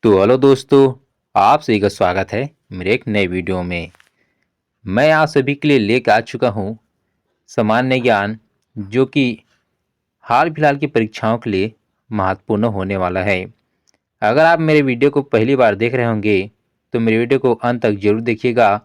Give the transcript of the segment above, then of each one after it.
तो हेलो दोस्तों, आप सभी का स्वागत है मेरे एक नए वीडियो में। मैं आप सभी के लिए लेकर आ चुका हूँ सामान्य ज्ञान, जो कि हाल फिलहाल की परीक्षाओं के लिए महत्वपूर्ण होने वाला है। अगर आप मेरे वीडियो को पहली बार देख रहे होंगे तो मेरे वीडियो को अंत तक जरूर देखिएगा,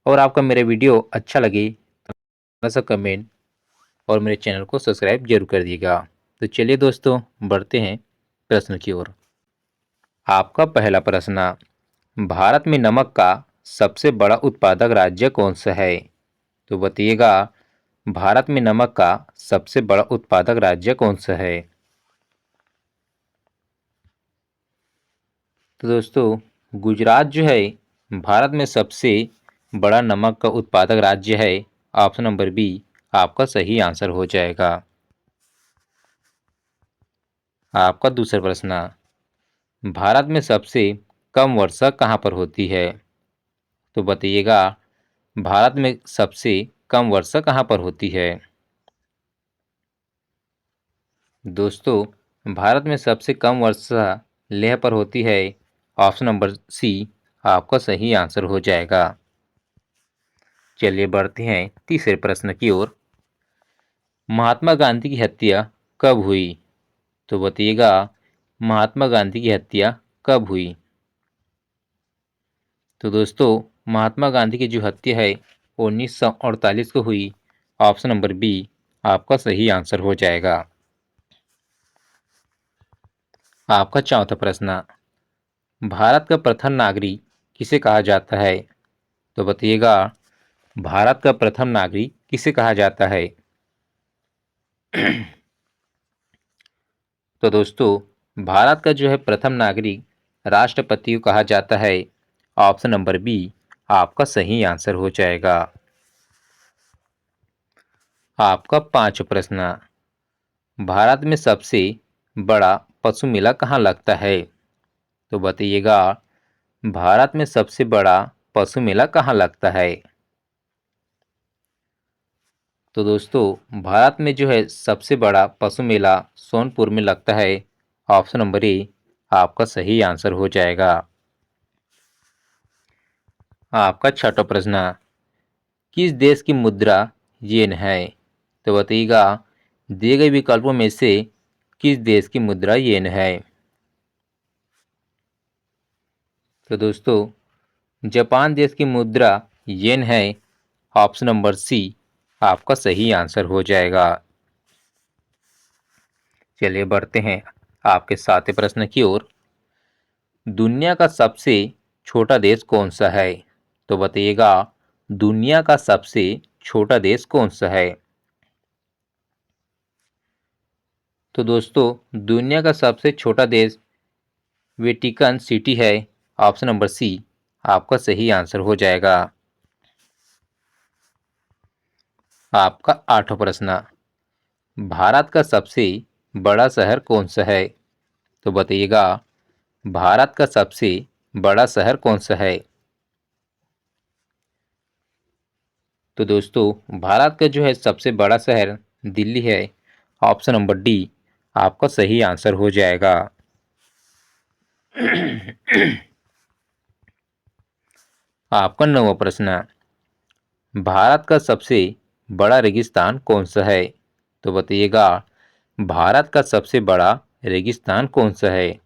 और आपका मेरा वीडियो अच्छा लगे तो सा कमेंट और मेरे चैनल को सब्सक्राइब जरूर कर दिएगा। तो चलिए दोस्तों, बढ़ते हैं प्रश्न की ओर। आपका पहला प्रश्न, भारत में नमक का सबसे बड़ा उत्पादक राज्य कौन सा है? तो बताइएगा, भारत में नमक का सबसे बड़ा उत्पादक राज्य कौन सा है? तो दोस्तों, गुजरात जो है भारत में सबसे बड़ा नमक का उत्पादक राज्य है। ऑप्शन नंबर बी आपका सही आंसर हो जाएगा। आपका दूसरा प्रश्न, भारत में सबसे कम वर्षा कहाँ पर होती है? तो बताइएगा, भारत में सबसे कम वर्षा कहाँ पर होती है? दोस्तों, भारत में सबसे कम वर्षा लेह पर होती है। ऑप्शन नंबर सी आपका सही आंसर हो जाएगा। चलिए बढ़ते हैं तीसरे प्रश्न की ओर। महात्मा गांधी की हत्या कब हुई? तो बताइएगा, महात्मा गांधी की हत्या कब हुई? तो दोस्तों, महात्मा गांधी की जो हत्या है 1948 को हुई। ऑप्शन नंबर बी आपका सही आंसर हो जाएगा। आपका चौथा प्रश्न, भारत का प्रथम नागरिक किसे कहा जाता है? तो बताइएगा, भारत का प्रथम नागरिक किसे कहा जाता है? तो दोस्तों, भारत का जो है प्रथम नागरिक राष्ट्रपति को कहा जाता है। ऑप्शन नंबर बी आपका सही आंसर हो जाएगा। आपका पांचवा प्रश्न, भारत में सबसे बड़ा पशु मेला कहाँ लगता है? तो बताइएगा, भारत में सबसे बड़ा पशु मेला कहाँ लगता है? तो दोस्तों, भारत में जो है सबसे बड़ा पशु मेला सोनपुर में लगता है। ऑप्शन नंबर ए आपका सही आंसर हो जाएगा। आपका छठा प्रश्न, किस देश की मुद्रा येन है? तो बताइएगा, दिए गए विकल्पों में से किस देश की मुद्रा येन है? तो दोस्तों, जापान देश की मुद्रा येन है। ऑप्शन नंबर सी आपका सही आंसर हो जाएगा। चलिए बढ़ते हैं आपके सातवें प्रश्न की ओर। दुनिया का सबसे छोटा देश कौन सा है? तो बताइएगा, दुनिया का सबसे छोटा देश कौन सा है? तो दोस्तों, दुनिया का सबसे छोटा देश वेटिकन सिटी है। ऑप्शन नंबर सी आपका सही आंसर हो जाएगा। आपका आठवां प्रश्न, भारत का सबसे बड़ा शहर कौन सा है? तो बताइएगा, भारत का सबसे बड़ा शहर कौन सा है? तो दोस्तों, भारत का जो है सबसे बड़ा शहर दिल्ली है। ऑप्शन नंबर डी आपका सही आंसर हो जाएगा। आपका नौवां प्रश्न, भारत का सबसे बड़ा रेगिस्तान कौन सा है? तो बताइएगा, भारत का सबसे बड़ा रेगिस्तान कौन सा है?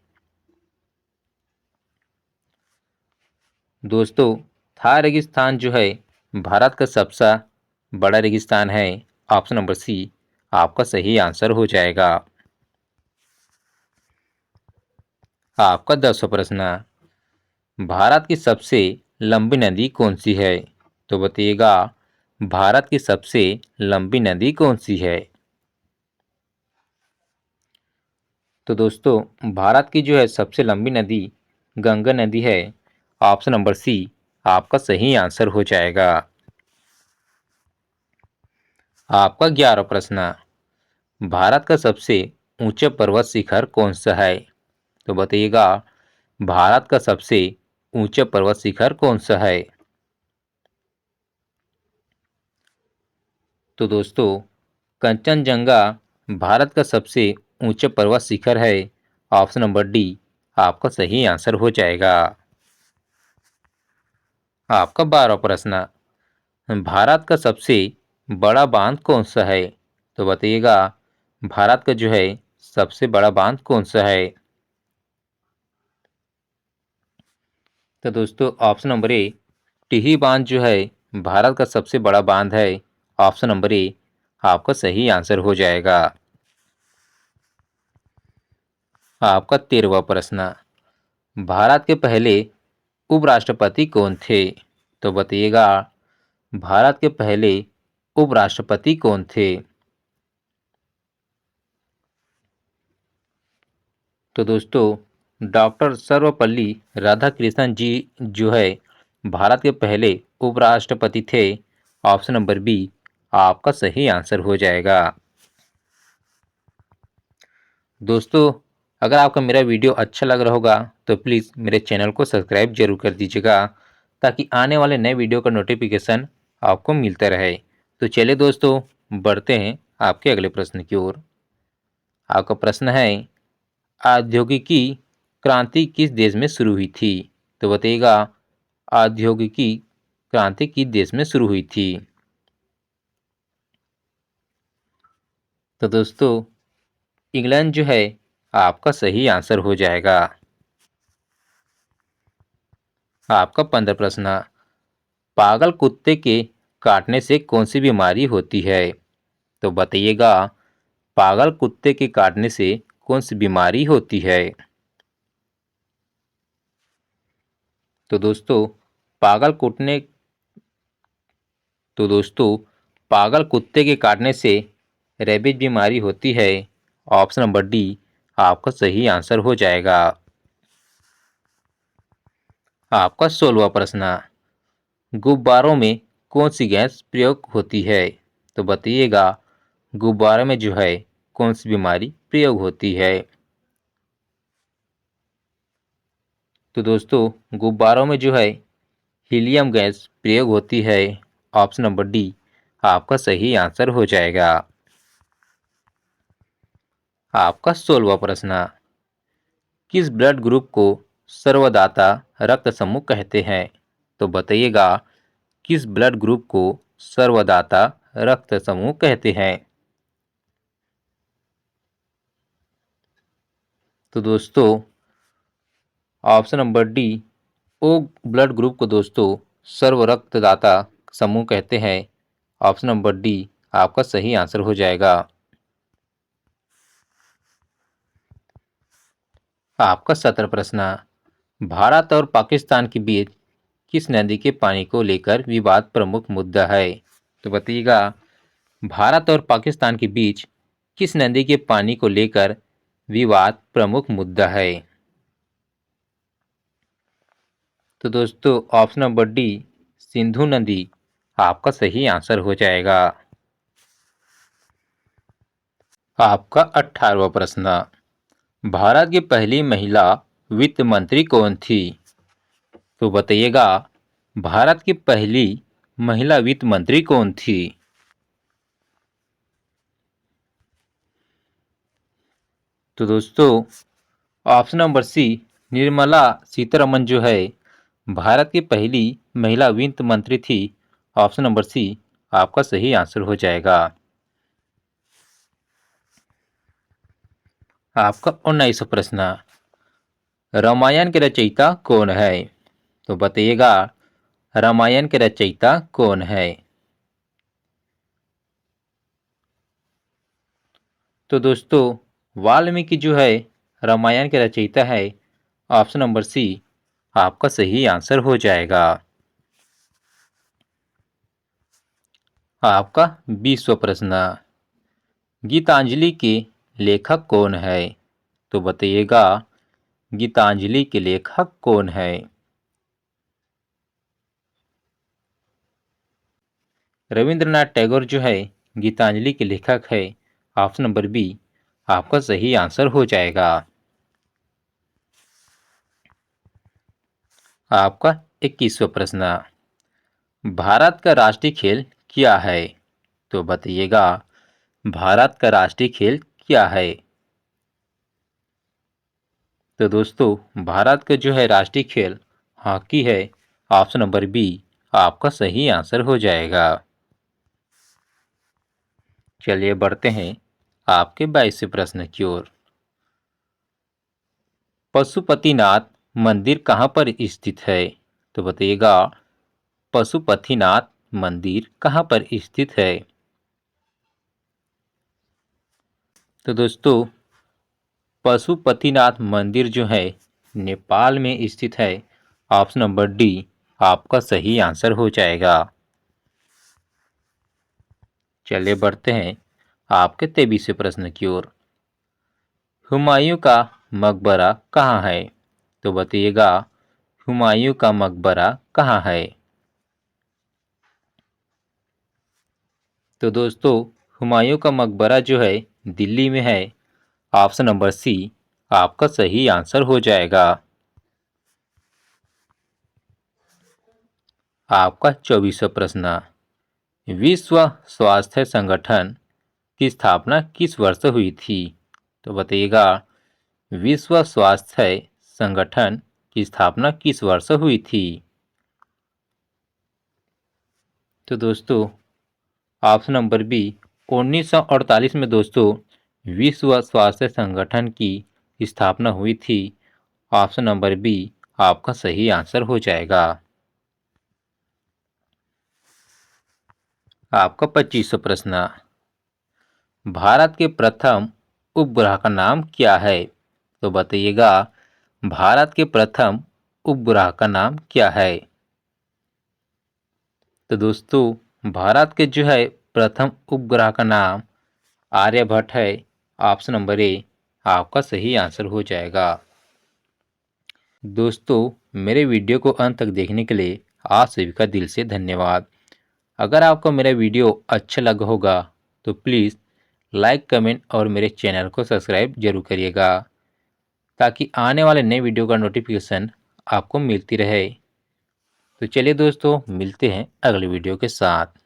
दोस्तों, थार रेगिस्तान जो है भारत का सबसे बड़ा रेगिस्तान है। ऑप्शन नंबर सी आपका सही आंसर हो जाएगा। आपका 10वां प्रश्न, भारत की सबसे लंबी नदी कौन सी है? तो बताइएगा, भारत की सबसे लंबी नदी कौन सी है? तो दोस्तों, भारत की जो है सबसे लंबी नदी गंगा नदी है। ऑप्शन नंबर सी आपका सही आंसर हो जाएगा। आपका 11वां प्रश्न, भारत का सबसे ऊंचा पर्वत शिखर कौन सा है? तो बताइएगा, भारत का सबसे ऊंचा पर्वत शिखर कौन सा है? तो दोस्तों, कंचनजंगा भारत का सबसे ऊंचा पर्वत शिखर है। ऑप्शन नंबर डी आपका सही आंसर हो जाएगा। आपका 12वां प्रश्न, भारत का सबसे बड़ा बांध कौन सा है? तो बताइएगा, भारत का जो है सबसे बड़ा बांध कौन सा है? तो दोस्तों ऑप्शन नंबर ए, टिहरी बांध जो है भारत का सबसे बड़ा बांध है। ऑप्शन नंबर ए आपका सही आंसर हो जाएगा। आपका 13वां प्रश्न, भारत के पहले उपराष्ट्रपति कौन थे? तो बताइएगा, भारत के पहले उपराष्ट्रपति कौन थे? तो दोस्तों डॉक्टर सर्वपल्ली राधाकृष्णन जी जो है भारत के पहले उपराष्ट्रपति थे। ऑप्शन नंबर बी आपका सही आंसर हो जाएगा। दोस्तों अगर आपको मेरा वीडियो अच्छा लग रहा होगा तो प्लीज़ मेरे चैनल को सब्सक्राइब जरूर कर दीजिएगा, ताकि आने वाले नए वीडियो का नोटिफिकेशन आपको मिलता रहे। तो चलिए दोस्तों बढ़ते हैं आपके अगले प्रश्न की ओर। आपका प्रश्न है, औद्योगिकी क्रांति किस देश में शुरू हुई थी? तो बताइएगा, औद्योगिकी क्रांति किस देश में शुरू हुई थी? तो दोस्तों इंग्लैंड जो है आपका सही आंसर हो जाएगा। आपका 15 प्रश्न, पागल कुत्ते के काटने से कौन सी बीमारी होती है? तो बताइएगा, पागल कुत्ते के काटने से कौन सी बीमारी होती है? तो दोस्तों पागल कुटने तो दोस्तों पागल कुत्ते के काटने से रेबीज बीमारी होती है। ऑप्शन नंबर डी आपका सही आंसर हो जाएगा। आपका 16वां प्रश्न, गुब्बारों में कौन सी गैस प्रयोग होती है? तो बताइएगा, गुब्बारे में जो है कौन सी बीमारी प्रयोग होती है? तो दोस्तों गुब्बारों में जो है हीलियम गैस प्रयोग होती है। ऑप्शन नंबर डी आपका सही आंसर हो जाएगा। आपका 16वां प्रश्न, किस ब्लड ग्रुप को सर्वदाता रक्त समूह कहते हैं? तो बताइएगा, किस ब्लड ग्रुप को सर्वदाता रक्त समूह कहते हैं? तो दोस्तों option number D O blood group को दोस्तों सर्व रक्तदाता समूह कहते हैं। ऑप्शन नंबर डी आपका सही आंसर हो जाएगा। आपका 17 प्रश्न, भारत और पाकिस्तान के बीच किस नदी के पानी को लेकर विवाद प्रमुख मुद्दा है? तो बताइएगा, भारत और पाकिस्तान के बीच किस नदी के पानी को लेकर विवाद प्रमुख मुद्दा है? तो दोस्तों ऑप्शन नंबर डी सिंधु नदी आपका सही आंसर हो जाएगा। आपका 18वां प्रश्न, भारत की पहली महिला वित्त मंत्री कौन थी? तो बताइएगा, भारत की पहली महिला वित्त मंत्री कौन थी? तो दोस्तों option number C Nirmala Sitharaman जो है भारत की पहली महिला वित्त मंत्री थी। ऑप्शन नंबर सी आपका सही आंसर हो जाएगा। आपका 19वां प्रश्न, रामायण के रचयिता कौन है? तो बताइएगा, रामायण के रचयिता कौन है? तो दोस्तों वाल्मीकि जो है रामायण के रचयिता है। ऑप्शन नंबर सी आपका सही आंसर हो जाएगा। आपका 20वां प्रश्न, गीतांजलि के लेखक कौन है? तो बताइएगा, गीतांजलि के लेखक कौन है? रविंद्रनाथ टैगोर जो है गीतांजलि के लेखक है। ऑप्शन नंबर बी आपका सही आंसर हो जाएगा। आपका 21वां प्रश्न, भारत का राष्ट्रीय खेल क्या है? तो बताइएगा, भारत का राष्ट्रीय खेल क्या है? तो दोस्तों भारत का जो है राष्ट्रीय खेल हॉकी है। ऑप्शन नंबर बी आपका सही आंसर हो जाएगा। चलिए बढ़ते हैं आपके 22वें प्रश्न की ओर। पशुपतिनाथ मंदिर कहाँ पर स्थित है? तो बताइएगा पशुपतिनाथ मंदिर कहाँ पर स्थित है? तो दोस्तों पशुपतिनाथ मंदिर जो है नेपाल में स्थित है। ऑप्शन नंबर डी आपका सही आंसर हो जाएगा। चलिए बढ़ते हैं आपके 23वें प्रश्न की ओर। हुमायूं का मकबरा कहाँ है? तो बताइएगा हुमायूं का मकबरा कहाँ है? तो दोस्तों हुमायूं का मकबरा जो है दिल्ली में है। ऑप्शन नंबर सी आपका सही आंसर हो जाएगा। आपका 24वां प्रश्न। विश्व स्वास्थ्य संगठन की स्थापना किस वर्ष हुई थी? तो बताइएगा विश्व स्वास्थ्य संगठन की स्थापना किस वर्ष हुई थी? तो दोस्तों ऑप्शन नंबर बी 1948 में दोस्तों विश्व स्वास्थ्य संगठन की स्थापना हुई थी। ऑप्शन नंबर बी आपका सही आंसर हो जाएगा। आपका 25वां प्रश्न। भारत के प्रथम उपग्रह का नाम क्या है? तो बताइएगा भारत के प्रथम उपग्रह का नाम क्या है? तो दोस्तों भारत के जो है प्रथम उपग्रह का नाम आर्यभट्ट है। ऑप्शन नंबर ए आपका सही आंसर हो जाएगा। दोस्तों मेरे वीडियो को अंत तक देखने के लिए आप सभी का दिल से धन्यवाद। अगर आपको मेरा वीडियो अच्छा लगा होगा तो प्लीज़ लाइक कमेंट और मेरे चैनल को सब्सक्राइब जरूर करिएगा ताकि आने वाले नए वीडियो का नोटिफिकेशन आपको मिलती रहे। तो चलिए दोस्तों मिलते हैं अगले वीडियो के साथ।